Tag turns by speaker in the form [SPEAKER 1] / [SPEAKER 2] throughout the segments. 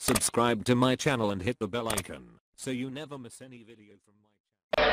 [SPEAKER 1] Subscribe to my channel and hit the bell icon so you never miss any video from my channel.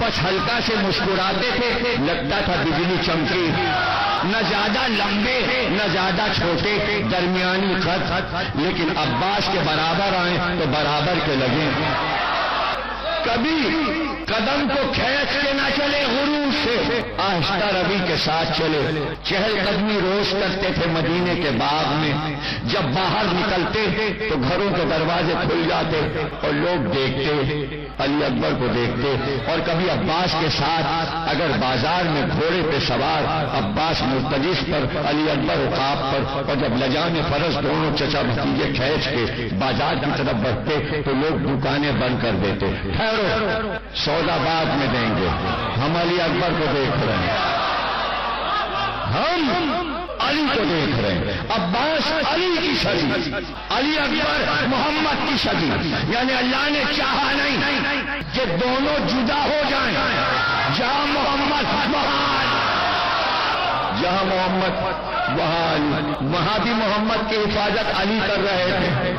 [SPEAKER 2] بس ہلکا سے مسکراتے تھے، لگتا تھا بجلی چمکی، نہ زیادہ لمبے نہ زیادہ چھوٹے، درمیانی قد، لیکن عباس کے برابر آئیں تو برابر کے لگیں۔ کبھی قدم کو کھینچ کے نہ چلے غرور سے، آہستہ روی کے ساتھ چلے، چہل قدمی روز کرتے تھے مدینے کے باغ میں۔ جب باہر نکلتے تو گھروں کے دروازے کھل جاتے اور لوگ دیکھتے، علی اکبر کو دیکھتے، اور کبھی عباس کے ساتھ اگر بازار میں گھوڑے پہ سوار، عباس مرتجف پر، علی اکبر عقاب پر، اور جب لجام فرض دونوں چچا بھتیجے کھینچ کے بازار کی طرف بڑھتے تو لوگ دکانیں بند کر دیتے، سودا بعد میں دیں گے، ہم علی اکبر کو دیکھ رہے ہیں، ہم علی کو دیکھ رہے ہیں۔ عباس علی کی صدی، علی اکبر محمد کی صدی، یعنی اللہ نے چاہا نہیں کہ دونوں جدا ہو جائیں، جہاں محمد وہاں علی، جہاں محمد وہاں علی، وہاں بھی محمد کی حفاظت علی کر رہے تھے،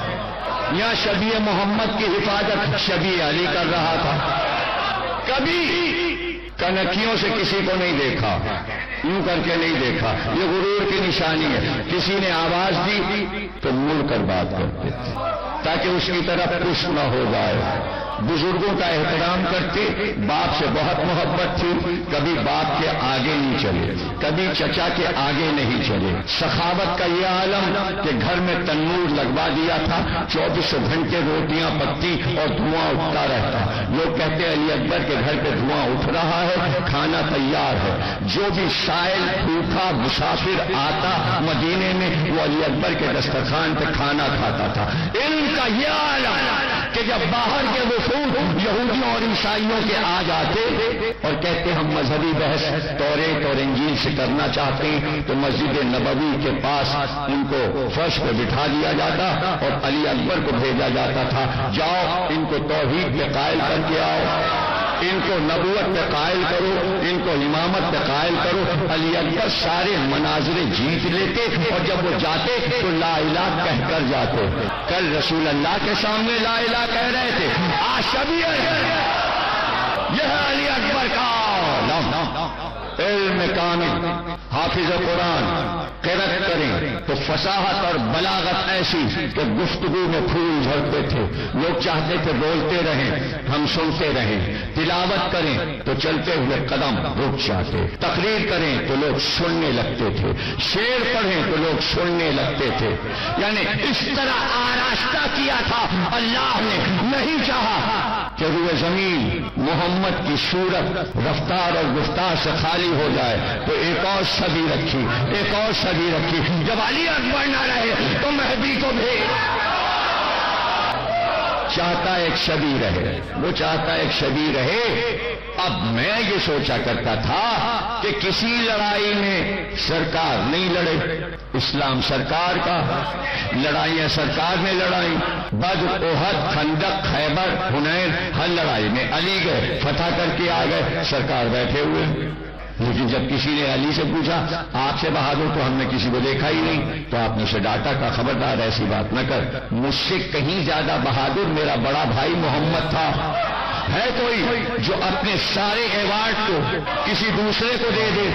[SPEAKER 2] یا شبیہ محمد کی حفاظت شبیہ علی کر رہا تھا۔ کبھی کنکھیوں سے کسی کو نہیں دیکھا، یوں کر کے نہیں دیکھا، یہ غرور کی نشانی ہے۔ کسی نے آواز دی تو مڑ کر بات کرتے تھے تاکہ اس کی طرف پش نہ ہو جائے۔ بزرگوں کا احترام کرتے، باپ سے بہت محبت تھی، کبھی باپ کے آگے نہیں چلے، کبھی چچا کے آگے نہیں چلے۔ سخاوت کا یہ عالم کہ گھر میں تنور لگوا دیا تھا، 24 گھنٹے روٹیاں پکتی اور دھواں اٹھتا رہتا۔ لوگ کہتے علی اکبر کے گھر پہ دھواں اٹھ رہا ہے، کھانا تیار ہے۔ جو بھی سائل بھوکا مسافر آتا مدینے میں، وہ علی اکبر کے دسترخوان پہ کھانا کھاتا تھا۔ علم کا یہ عالم کہ جب باہر کے وفود یہودیوں اور عیسائیوں کے آ جاتے اور کہتے ہم مذہبی بحث توریت اور انجیل سے کرنا چاہتے ہیں، تو مسجد نبوی کے پاس ان کو فرش پہ بٹھا دیا جاتا اور علی اکبر کو بھیجا جاتا تھا، جاؤ ان کو توحید پہ قائل کر کے آؤ، ان کو نبوت پہ قائل کرو، ان کو امامت پہ قائل کرو۔ علی اکبر سارے مناظر جیت لیتے اور جب وہ جاتے تو لا الہ کہہ کر جاتے۔ کل رسول اللہ کے سامنے لا الہ کہہ رہے تھے، آج شبیہ یہ ہے علی اکبر کا علم کامل، حافظ قرآن قرأت کریں تو فصاحت اور بلاغت ایسی کہ گفتگو میں پھول جھڑتے تھے، لوگ چاہتے تھے بولتے رہیں، ہم سنتے رہیں۔ تلاوت کریں تو چلتے ہوئے قدم رک جاتے، تقریر کریں تو لوگ سننے لگتے تھے، شعر پڑھیں تو لوگ سننے لگتے تھے۔ یعنی اس طرح آراستہ کیا تھا اللہ نے، نہیں چاہا کہ روئے زمین محمد کی صورت رفتار اور گفتار سے خالی ہو جائے، تو ایک اور صدی رکھی، ایک اور صدی رکھی۔ جب علی اکبر نہ رہے تو مہدی کو بھیج، چاہتا ایک شبی رہے، وہ چاہتا ایک شبی رہے۔ اب میں یہ سوچا کرتا تھا کہ کسی لڑائی میں سرکار نہیں لڑے، اسلام سرکار کا، لڑائیاں سرکار نے لڑائی، بدر، احد، خندق، خیبر، حنین، ہر لڑائی میں علی گئے، فتح کر کے آ گئے، سرکار بیٹھے ہوئے۔ لیکن جب کسی نے علی سے پوچھا آپ سے بہادر تو ہم نے کسی کو دیکھا ہی نہیں، تو آپ نے اسے ڈانٹا کا خبردار ایسی بات نہ کر، مجھ سے کہیں زیادہ بہادر میرا بڑا بھائی محمد تھا۔ ہے کوئی جو اپنے سارے ایوارڈ کو کسی دوسرے کو دے دے؟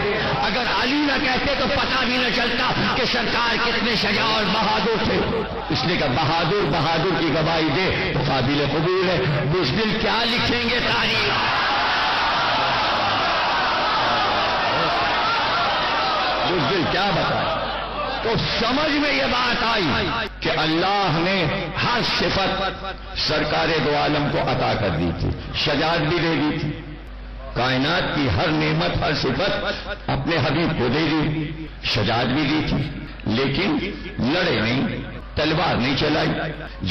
[SPEAKER 2] اگر علی نہ کہتے تو پتہ بھی نہ چلتا کہ سرکار کتنے شجاع اور بہادر تھے۔ اس لیے کہ بہادر بہادر کی گواہی دے تو قابل قبول ہے، بزدل کیا لکھیں گے تاریخ؟ بزدل کیا بتائے؟ تو سمجھ میں یہ بات آئی کہ اللہ نے ہر صفت سرکار دو عالم کو عطا کر دی تھی، شجاعت بھی دے دی تھی، کائنات کی ہر نعمت ہر صفت اپنے حبیب کو دے دی، شجاعت بھی دی تھی، لیکن لڑے نہیں، تلوار نہیں چلائی،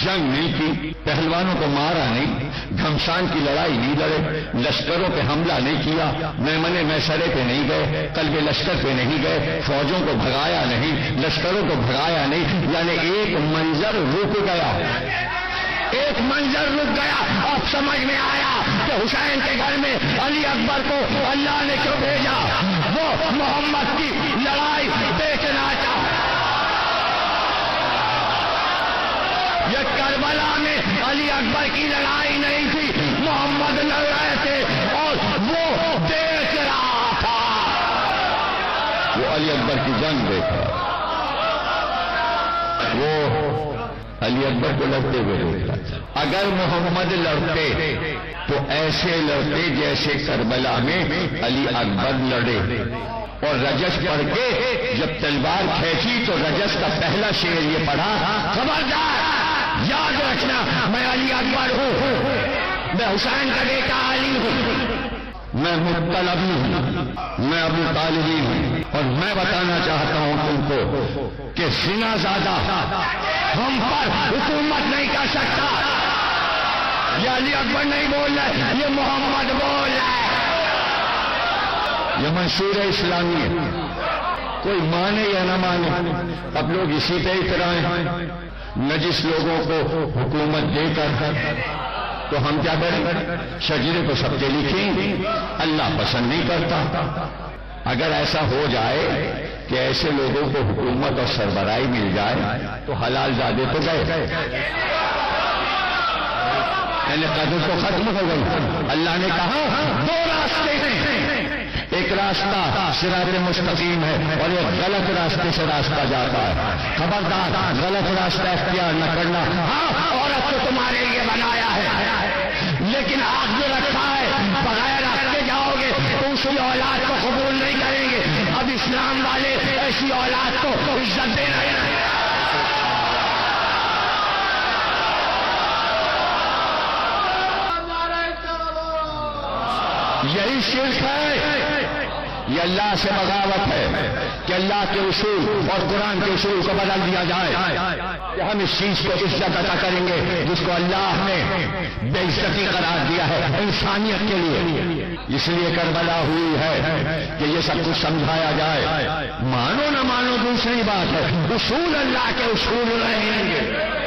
[SPEAKER 2] جنگ نہیں کی، پہلوانوں کو مارا نہیں، گھمسان کی لڑائی نہیں لڑے، لشکروں پہ حملہ نہیں کیا، میمنے میسرے پہ نہیں گئے، قلب لشکر پہ نہیں گئے، فوجوں کو بھگایا نہیں، لشکروں کو بھگایا نہیں، یعنی ایک منظر رک گیا، ایک منظر رک گیا۔ اب سمجھ میں آیا کہ حسین کے گھر میں علی اکبر کو اللہ نے کیوں بھیجا، وہ محمد کی لڑائی بیچنا چاہتا۔ یہ کربلا میں علی اکبر کی لڑائی نہیں تھی، محمد لڑ رہے تھے اور دیکھ رہا تھا، وہ علی اکبر کی جنگ دیکھ رہا تھا، وہ علی اکبر کو لڑتے ہوئے دیکھ رہا تھا۔ اگر محمد لڑتے تو ایسے لڑتے جیسے کربلا میں علی اکبر لڑے، اور رجس پڑھ کے جب تلوار کھینچی تو رجس کا پہلا شعر یہ پڑھا، خبردار یاد رکھنا میں علی اکبر ہوں، میں حسین کا بیٹا علی ہوں، میں مطلبی ہوں، میں ابو طالبی ہوں، اور میں بتانا چاہتا ہوں تم کو کہ زنا زادہ ہم پر حکومت نہیں کر سکتا۔ یہ علی اکبر نہیں بول رہا، یہ محمد بول رہا ہے، یہ منشور اسلامی ہے، کوئی مانے یا نہ مانے، اب لوگ اسی پہ اترائیں، نجس لوگوں کو حکومت دے کر تو ہم کیا کریں؟ شجرے کو سب کے لکھیں، اللہ پسند نہیں کرتا۔ اگر ایسا ہو جائے کہ ایسے لوگوں کو حکومت اور سربراہی مل جائے تو حلال زادے تو گئے، یعنی قدر تو ختم ہو گئی۔ اللہ نے کہا دو راستے ہیں، ایک راستہ صراط مستقیم ہے اور ایک غلط راستے سے راستہ جاتا ہے، خبردار غلط راستہ اختیار نہ کرنا۔ ہاں عورت تو تمہارے لیے بنایا ہے، لیکن آگ جو رکھا ہے بغیر راستے جاؤ گے تو اسی اولاد کو قبول نہیں کریں گے۔ اب اسلام والے ایسی اولاد کو عزت دے رہے ہیں۔ یہی شرک ہے، یہ اللہ سے بغاوت ہے کہ اللہ کے اصول اور قرآن کے اصول کو بدل دیا جائے کہ ہم اس چیز کو عزت عطا کریں گے جس کو اللہ نے بے عزتی قرار دیا ہے انسانیت کے لیے۔ اس لیے کربلا ہوئی ہے کہ یہ سب کچھ سمجھایا جائے، مانو نہ مانو دوسری بات ہے، اصول اللہ کے اصول رہیں گے۔